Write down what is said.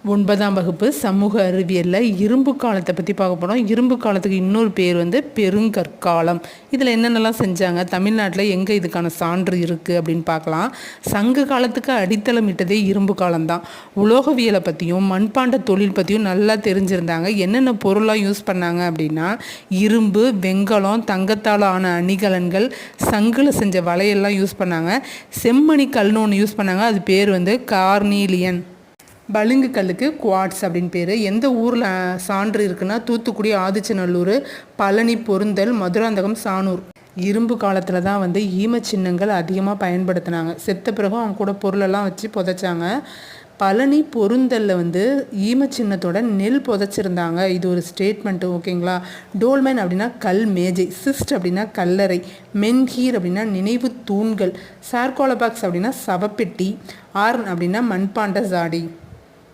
9ஆம் வகுப்பு சமூக அறிவியலில் இரும்பு காலத்தை பற்றி பார்க்க போகிறோம். இரும்பு காலத்துக்கு இன்னொரு பேர் பெருங்கற்காலம். இதில் என்னென்னலாம் செஞ்சாங்க, தமிழ்நாட்டில் எங்கே இதுக்கான சான்று இருக்குது அப்படின்னு பார்க்கலாம். சங்க காலத்துக்கு அடித்தளம் இட்டதே இரும்பு காலம்தான். உலோகவியலை பற்றியும் மண்பாண்ட தொழில் பற்றியும் நல்லா தெரிஞ்சிருந்தாங்க. என்னென்ன பொருளாக யூஸ் பண்ணாங்க அப்படின்னா இரும்பு, வெண்கலம், தங்கத்தால் ஆன அணிகலன்கள், சங்கில் செஞ்ச வலையெல்லாம் யூஸ் பண்ணாங்க. செம்மணி கல்னு ஒன்று யூஸ் பண்ணாங்க, அது பேர் கார்னீலியன். பளிங்கு கல்லுக்கு குவாட்ஸ் அப்படின்னு பேர். எந்த ஊரில் சான்று இருக்குன்னா தூத்துக்குடி, ஆதிச்சநல்லூர், பழனி, பொருந்தல், மதுராந்தகம், சானூர். இரும்பு காலத்தில் தான் ஈம சின்னங்கள் அதிகமாக பயன்படுத்தினாங்க. செத்த பிறகும் அவங்க கூட பொருளெல்லாம் வச்சு புதைச்சாங்க. பழனி, பொருந்தலில் ஈம சின்னத்தோட நெல் புதைச்சிருந்தாங்க. இது ஒரு ஸ்டேட்மெண்ட்டு, ஓகேங்களா. டோல்மைன் அப்படின்னா கல் மேஜை, சிஸ்ட் அப்படின்னா கல்லறை, மென்ஹீர் அப்படின்னா நினைவு தூண்கள், சார்கோலபாக்ஸ் அப்படின்னா சவப்பெட்டி, ஆர்ன் அப்படின்னா மண்பாண்ட ஜாடி.